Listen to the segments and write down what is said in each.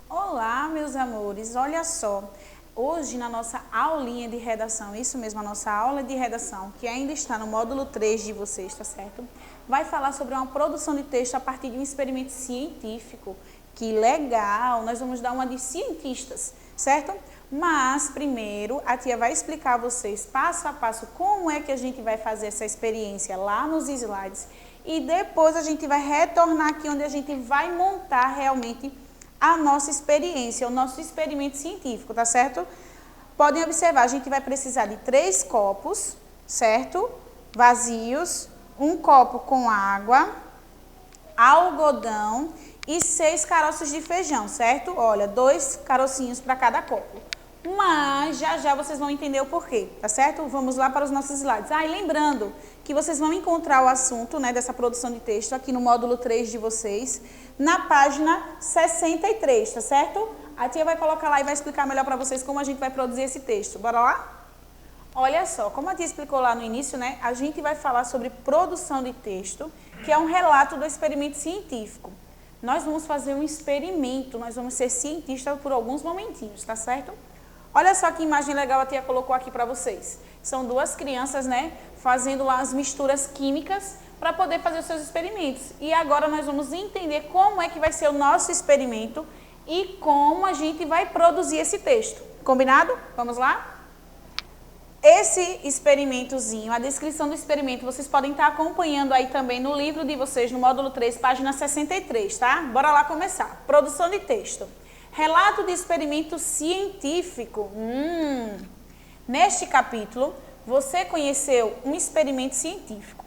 Olá, meus amores, olha só, hoje na nossa aulinha de redação, isso mesmo, a nossa aula de redação, que ainda está no módulo 3 de vocês, tá certo? Vai falar sobre uma produção de texto a partir de um experimento científico. Que legal, nós vamos dar uma de cientistas, certo? Mas primeiro a tia vai explicar a vocês passo a passo como é que a gente vai fazer essa experiência lá nos slides e depois a gente vai retornar aqui onde a gente vai montar realmente a nossa experiência, o nosso experimento científico, tá certo? Podem observar, a gente vai precisar de 3 copos, certo? Vazios, um copo com água, algodão e 6 caroços de feijão, certo? Olha, 2 carocinhos para cada copo. Mas já vocês vão entender o porquê, tá certo? Vamos lá para os nossos slides. E lembrando que vocês vão encontrar o assunto, né, dessa produção de texto aqui no módulo 3 de vocês, na página 63, tá certo? A tia vai colocar lá e vai explicar melhor para vocês como a gente vai produzir esse texto. Bora lá? Olha só, como a tia explicou lá no início, né, a gente vai falar sobre produção de texto, que é um relato do experimento científico. Nós vamos fazer um experimento, nós vamos ser cientistas por alguns momentinhos, tá certo? Olha só que imagem legal a tia colocou aqui para vocês. São 2 crianças, né, fazendo lá as misturas químicas para poder fazer os seus experimentos. E agora nós vamos entender como é que vai ser o nosso experimento e como a gente vai produzir esse texto. Combinado? Vamos lá? Esse experimentozinho, a descrição do experimento, vocês podem estar acompanhando aí também no livro de vocês, no módulo 3, página 63, tá? Bora lá começar. Produção de texto. Relato de experimento científico. Neste capítulo, você conheceu um experimento científico.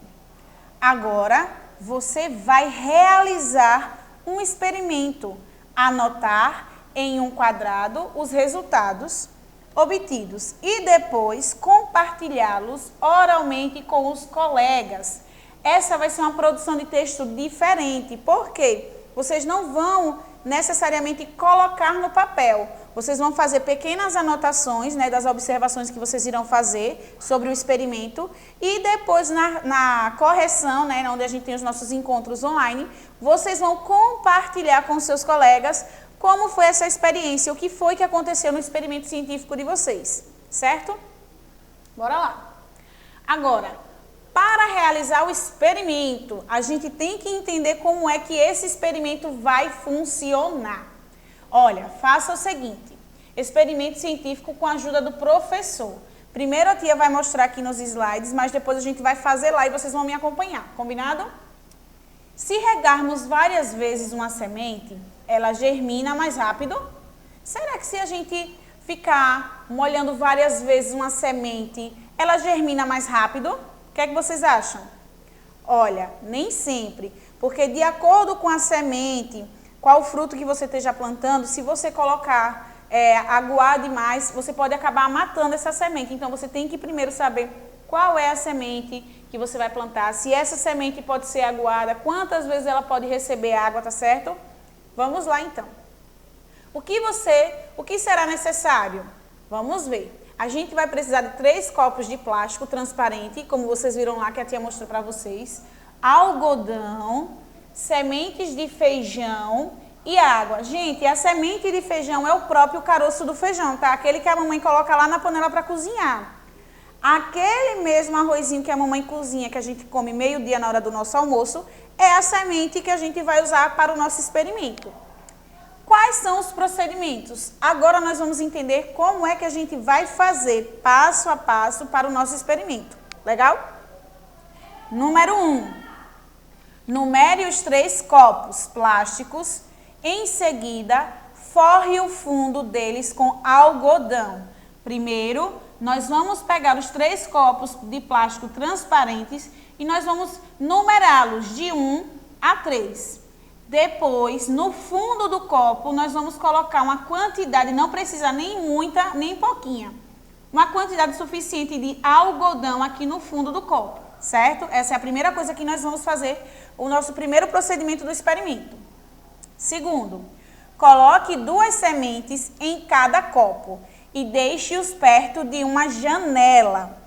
Agora, você vai realizar um experimento. Anotar em um quadrado os resultados obtidos e depois compartilhá-los oralmente com os colegas. Essa vai ser uma produção de texto diferente. Por quê? Vocês não vão necessariamente colocar no papel. Vocês vão fazer pequenas anotações, né, das observações que vocês irão fazer sobre o experimento e depois na correção, né, onde a gente tem os nossos encontros online, vocês vão compartilhar com seus colegas como foi essa experiência, o que foi que aconteceu no experimento científico de vocês, certo? Bora lá. Agora, para realizar o experimento, a gente tem que entender como é que esse experimento vai funcionar. Olha, faça o seguinte, experimento científico com a ajuda do professor. Primeiro a tia vai mostrar aqui nos slides, mas depois a gente vai fazer lá e vocês vão me acompanhar, combinado? Se regarmos várias vezes uma semente, ela germina mais rápido? Será que se a gente ficar molhando várias vezes uma semente, ela germina mais rápido? O que é que vocês acham? Olha, nem sempre, porque de acordo com a semente, qual fruto que você esteja plantando, se você colocar aguar demais, você pode acabar matando essa semente. Então, você tem que primeiro saber qual é a semente que você vai plantar, se essa semente pode ser aguada, quantas vezes ela pode receber água, tá certo? Vamos lá, então. O que será necessário? Vamos ver. A gente vai precisar de 3 copos de plástico transparente, como vocês viram lá que a tia mostrou para vocês, algodão, sementes de feijão e água. Gente, a semente de feijão é o próprio caroço do feijão, tá? Aquele que a mamãe coloca lá na panela para cozinhar. Aquele mesmo arrozinho que a mamãe cozinha, que a gente come meio-dia na hora do nosso almoço, é a semente que a gente vai usar para o nosso experimento. Quais são os procedimentos? Agora nós vamos entender como é que a gente vai fazer passo a passo para o nosso experimento. Legal? Número 1. Numere os 3 copos plásticos. Em seguida, forre o fundo deles com algodão. Primeiro, nós vamos pegar os 3 copos de plástico transparentes e nós vamos numerá-los de 1 a 3. Depois, no fundo do copo, nós vamos colocar uma quantidade, não precisa nem muita, nem pouquinha. Uma quantidade suficiente de algodão aqui no fundo do copo, certo? Essa é a primeira coisa que nós vamos fazer, o nosso primeiro procedimento do experimento. Segundo, Coloque 2 sementes em cada copo e deixe-os perto de uma janela,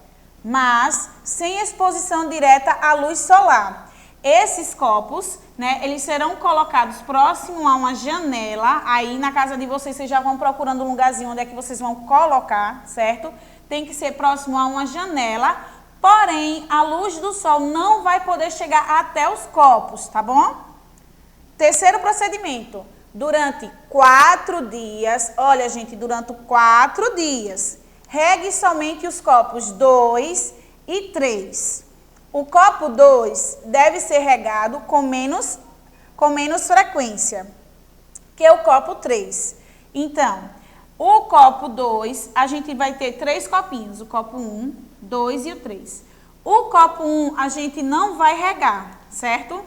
mas sem exposição direta à luz solar. Esses copos, né, eles serão colocados próximo a uma janela. Aí na casa de vocês já vão procurando um lugarzinho onde é que vocês vão colocar, certo? Tem que ser próximo a uma janela, porém a luz do sol não vai poder chegar até os copos, tá bom? Terceiro procedimento, durante 4 dias, olha gente, durante 4 dias, regue somente os copos 2 e 3. O copo 2 deve ser regado com menos frequência que o copo 3. Então, o copo 2, a gente vai ter 3 copinhos, o copo 1, 2 e o 3. O copo 1 a gente não vai regar, certo?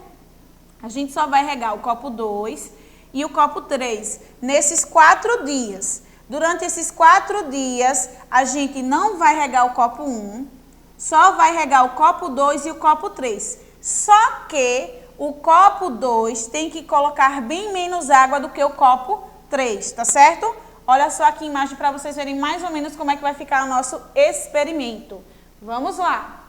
A gente só vai regar o copo 2 e o copo 3 nesses 4 dias. Durante esses 4 dias, a gente não vai regar o copo 1, só vai regar o copo 2 e o copo 3. Só que o copo 2 tem que colocar bem menos água do que o copo 3, tá certo? Olha só aqui a imagem para vocês verem mais ou menos como é que vai ficar o nosso experimento. Vamos lá.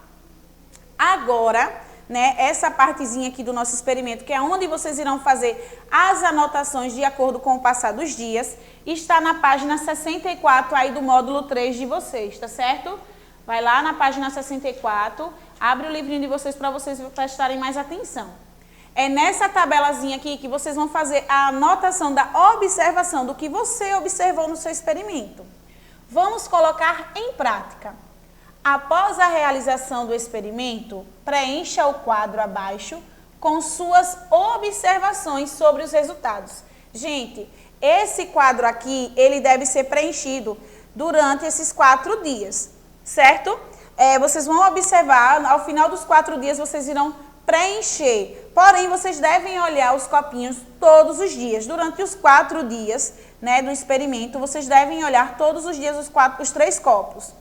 Agora, né, essa partezinha aqui do nosso experimento, que é onde vocês irão fazer as anotações de acordo com o passar dos dias, está na página 64 aí do módulo 3 de vocês, tá certo? Vai lá na página 64, abre o livrinho de vocês para vocês prestarem mais atenção. É nessa tabelazinha aqui que vocês vão fazer a anotação da observação do que você observou no seu experimento. Vamos colocar em prática. Após a realização do experimento, preencha o quadro abaixo com suas observações sobre os resultados. Gente, esse quadro aqui, ele deve ser preenchido durante esses 4 dias, certo? Vocês vão observar, ao final dos 4 dias, vocês irão preencher. Porém, vocês devem olhar os copinhos todos os dias. Durante os 4 dias, né, do experimento, vocês devem olhar todos os dias os 3 copos.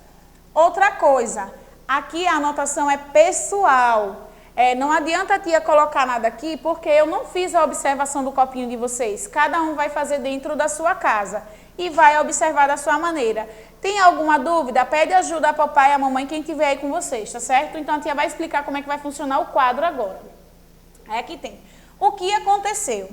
Outra coisa, aqui a anotação é pessoal. Não adianta a tia colocar nada aqui, porque eu não fiz a observação do copinho de vocês. Cada um vai fazer dentro da sua casa e vai observar da sua maneira. Tem alguma dúvida? Pede ajuda ao papai e à mamãe, quem estiver aí com vocês, tá certo? Então a tia vai explicar como é que vai funcionar o quadro agora. Aqui tem. O que aconteceu?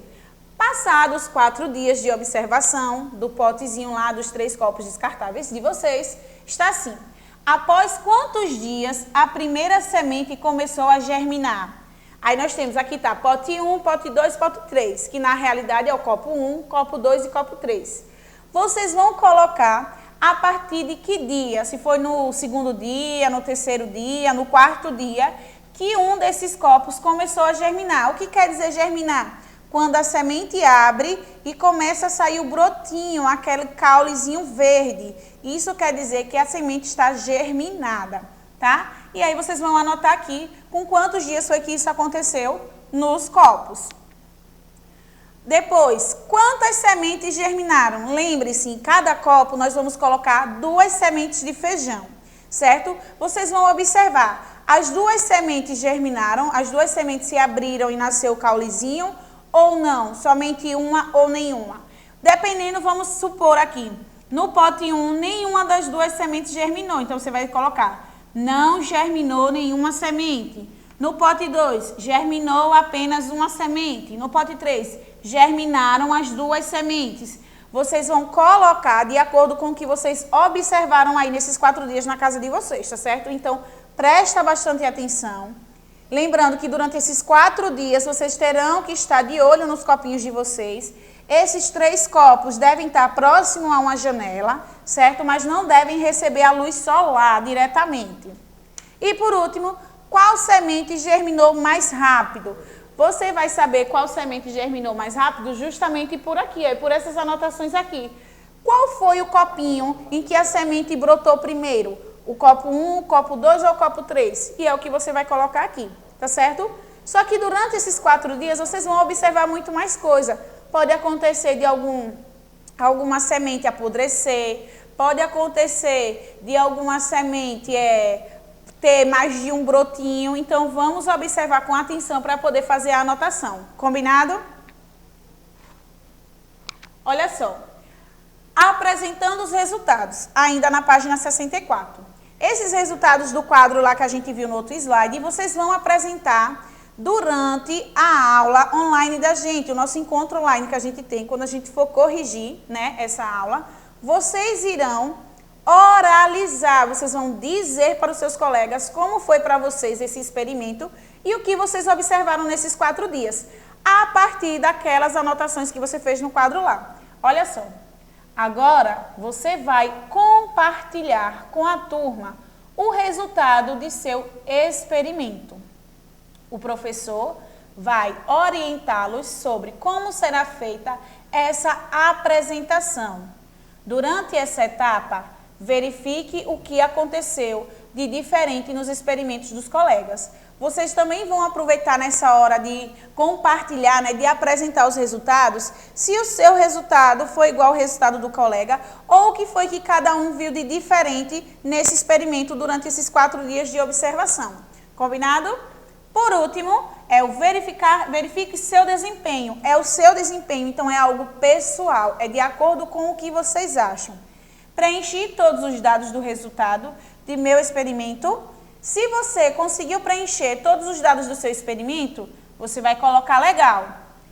Passados 4 dias de observação do potezinho lá dos 3 copos descartáveis de vocês, está assim. Após quantos dias a primeira semente começou a germinar? Aí nós temos aqui, tá, pote 1, pote 2, pote 3, que na realidade é o copo 1, copo 2 e copo 3. Vocês vão colocar a partir de que dia? Se foi no 2º dia, no 3º dia, no 4º dia, que um desses copos começou a germinar. O que quer dizer germinar? Quando a semente abre e começa a sair o brotinho, aquele caulezinho verde. Isso quer dizer que a semente está germinada, tá? E aí vocês vão anotar aqui com quantos dias foi que isso aconteceu nos copos. Depois, quantas sementes germinaram? Lembre-se, em cada copo nós vamos colocar 2 sementes de feijão, certo? Vocês vão observar, as 2 sementes germinaram, as 2 sementes se abriram e nasceu o caulezinho, ou não, somente uma ou nenhuma. Dependendo, vamos supor aqui, no pote 1, nenhuma das 2 sementes germinou. Então, você vai colocar, não germinou nenhuma semente. No pote 2, germinou apenas uma semente. No pote 3, germinaram as 2 sementes. Vocês vão colocar de acordo com o que vocês observaram aí nesses 4 dias na casa de vocês, tá certo? Então, presta bastante atenção. Lembrando que durante esses 4 dias, vocês terão que estar de olho nos copinhos de vocês. Esses 3 copos devem estar próximo a uma janela, certo? Mas não devem receber a luz solar diretamente. E por último, qual semente germinou mais rápido? Você vai saber qual semente germinou mais rápido justamente por aqui, por essas anotações aqui. Qual foi o copinho em que a semente brotou primeiro? O copo 1, o copo 2 ou o copo 3? E é o que você vai colocar aqui, tá certo? Só que durante esses 4 dias, vocês vão observar muito mais coisa. Pode acontecer de alguma semente apodrecer, pode acontecer de alguma semente ter mais de um brotinho. Então, vamos observar com atenção para poder fazer a anotação. Combinado? Olha só. Apresentando os resultados, ainda na página 64. Esses resultados do quadro lá que a gente viu no outro slide, vocês vão apresentar durante a aula online da gente, o nosso encontro online que a gente tem, quando a gente for corrigir, né, essa aula, vocês irão oralizar, vocês vão dizer para os seus colegas como foi para vocês esse experimento e o que vocês observaram nesses 4 dias, a partir daquelas anotações que você fez no quadro lá. Olha só, agora você vai compartilhar com a turma o resultado de seu experimento. O professor vai orientá-los sobre como será feita essa apresentação. Durante essa etapa, verifique o que aconteceu de diferente nos experimentos dos colegas. Vocês também vão aproveitar nessa hora de compartilhar, né, de apresentar os resultados, se o seu resultado foi igual ao resultado do colega ou o que foi que cada um viu de diferente nesse experimento durante esses 4 dias de observação. Combinado? Por último, é o verifique seu desempenho. É o seu desempenho, então é algo pessoal, é de acordo com o que vocês acham. Preenchi todos os dados do resultado de meu experimento. Se você conseguiu preencher todos os dados do seu experimento, você vai colocar legal.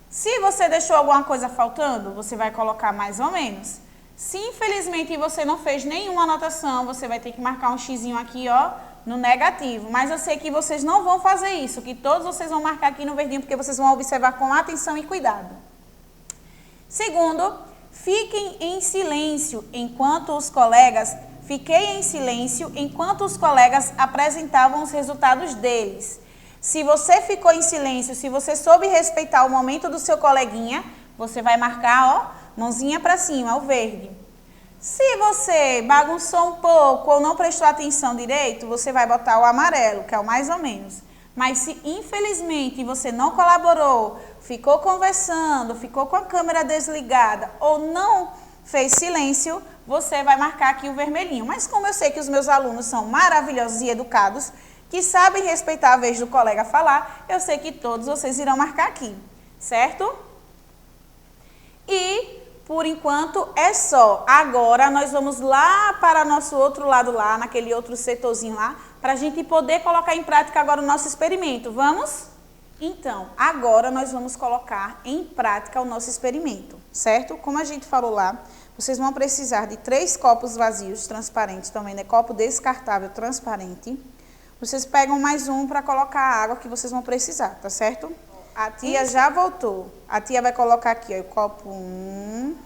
Se você deixou alguma coisa faltando, você vai colocar mais ou menos. Se infelizmente você não fez nenhuma anotação, você vai ter que marcar um xizinho aqui, ó, no negativo. Mas eu sei que vocês não vão fazer isso, que todos vocês vão marcar aqui no verdinho, porque vocês vão observar com atenção e cuidado. Segundo, fiquem em silêncio enquanto os colegas... Fiquei em silêncio enquanto os colegas apresentavam os resultados deles. Se você ficou em silêncio, se você soube respeitar o momento do seu coleguinha, você vai marcar, ó, mãozinha para cima, o verde. Se você bagunçou um pouco ou não prestou atenção direito, você vai botar o amarelo, que é o mais ou menos. Mas se infelizmente você não colaborou, ficou conversando, ficou com a câmera desligada ou não fez silêncio, você vai marcar aqui o vermelhinho. Mas como eu sei que os meus alunos são maravilhosos e educados, que sabem respeitar a vez do colega falar, eu sei que todos vocês irão marcar aqui, certo? E, por enquanto, é só. Agora, nós vamos lá para nosso outro lado lá, naquele outro setorzinho lá, para a gente poder colocar em prática agora o nosso experimento. Vamos? Então, agora nós vamos colocar em prática o nosso experimento, certo? Como a gente falou lá, vocês vão precisar de 3 copos vazios, transparentes também, né? Copo descartável transparente. Vocês pegam mais um para colocar a água que vocês vão precisar, tá certo? A tia já voltou. A tia vai colocar aqui, ó, o copo 1.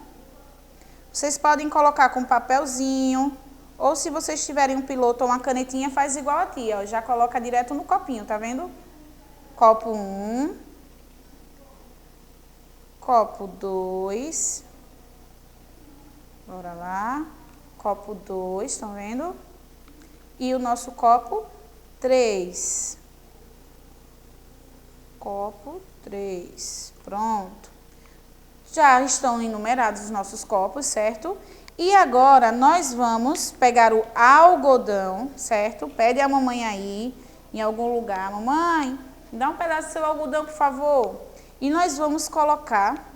Vocês podem colocar com papelzinho, ou se vocês tiverem um piloto ou uma canetinha, faz igual a tia, ó, já coloca direto no copinho, tá vendo? Copo 1, copo 2, bora lá, copo 2, estão vendo? E o nosso copo 3, copo 3, pronto. Já estão enumerados os nossos copos, certo? E agora nós vamos pegar o algodão, certo? Pede a mamãe aí, em algum lugar, mamãe, dá um pedaço do seu algodão, por favor. E nós vamos colocar,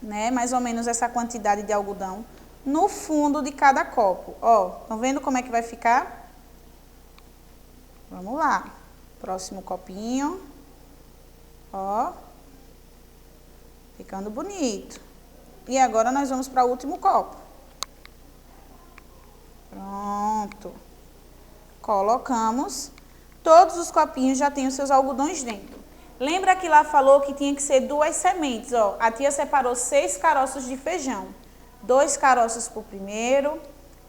né, mais ou menos essa quantidade de algodão no fundo de cada copo. Ó, estão vendo como é que vai ficar? Vamos lá. Próximo copinho. Ó. Ficando bonito. E agora nós vamos para o último copo. Pronto. Colocamos. Todos os copinhos já têm os seus algodões dentro. Lembra que lá falou que tinha que ser 2 sementes, ó. A tia separou 6 caroços de feijão. 2 caroços para o primeiro,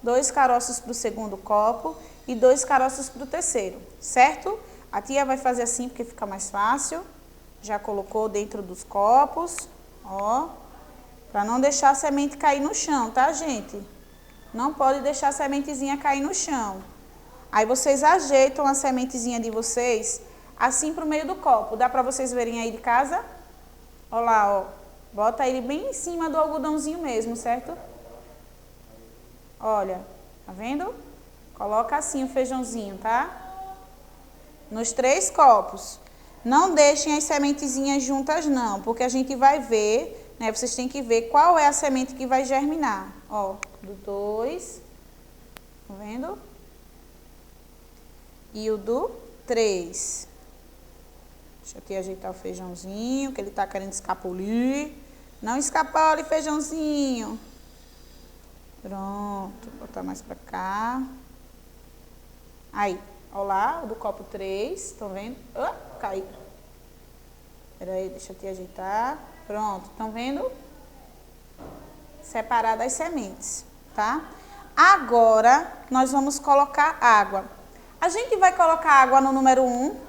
2 caroços para o segundo copo e 2 caroços para o terceiro, certo? A tia vai fazer assim porque fica mais fácil. Já colocou dentro dos copos, ó. Para não deixar a semente cair no chão, tá, gente? Não pode deixar a sementezinha cair no chão. Aí vocês ajeitam a sementezinha de vocês assim para o meio do copo. Dá para vocês verem aí de casa? Olha lá, ó. Bota ele bem em cima do algodãozinho mesmo, certo? Olha, tá vendo? Coloca assim o feijãozinho, tá? Nos 3 copos. Não deixem as sementezinhas juntas não, porque a gente vai ver né, vocês têm que ver qual é a semente que vai germinar. Ó, do 2, tá vendo? E o do 3. Deixa eu aqui ajeitar o feijãozinho, que ele tá querendo escapulir. Não escapole, feijãozinho. Pronto, vou botar mais pra cá. Aí, ó lá, o do copo 3, estão vendo? Caiu. Peraí, deixa eu te ajeitar. Pronto, estão vendo? Separar das sementes, tá? Agora, nós vamos colocar água. A gente vai colocar água no número 1?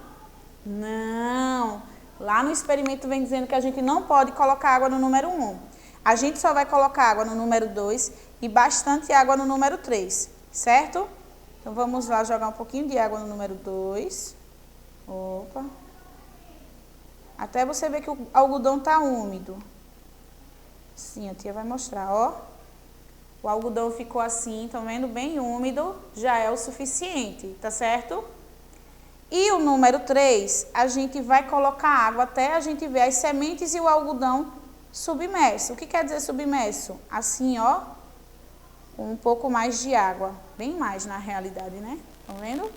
Não. Lá no experimento vem dizendo que a gente não pode colocar água no número 1. A gente só vai colocar água no número 2 e bastante água no número 3, certo? Então, vamos lá jogar um pouquinho de água no número 2. Opa. Até você ver que o algodão tá úmido. Sim, a tia vai mostrar, ó. O algodão ficou assim, estão vendo? Bem úmido, já é o suficiente, tá certo? E o número 3, a gente vai colocar água até a gente ver as sementes e o algodão submerso. O que quer dizer submerso? Assim, ó, um pouco mais de água. Bem mais, na realidade, né? Estão vendo?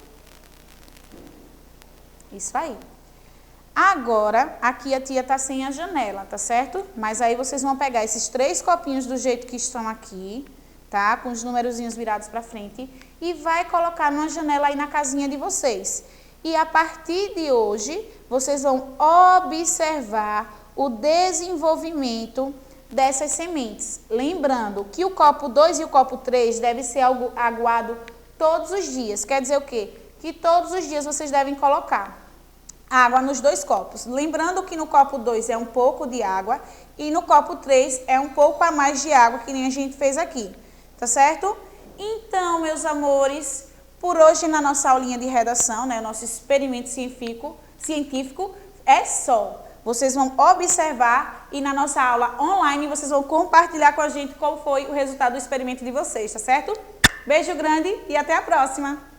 Isso aí. Agora, aqui a tia tá sem a janela, tá certo? Mas aí vocês vão pegar esses 3 copinhos do jeito que estão aqui, tá? Com os numerozinhos virados pra frente. E vai colocar numa janela aí na casinha de vocês. E a partir de hoje, vocês vão observar o desenvolvimento dessas sementes. Lembrando que o copo 2 e o copo 3 devem ser aguado todos os dias. Quer dizer o quê? Que todos os dias vocês devem colocar água nos 2 copos. Lembrando que no copo 2 é um pouco de água e no copo 3 é um pouco a mais de água, que nem a gente fez aqui. Tá certo? Então, meus amores, por hoje na nossa aulinha de redação, né, o nosso experimento científico é só. Vocês vão observar e na nossa aula online vocês vão compartilhar com a gente qual foi o resultado do experimento de vocês, tá certo? Beijo grande e até a próxima!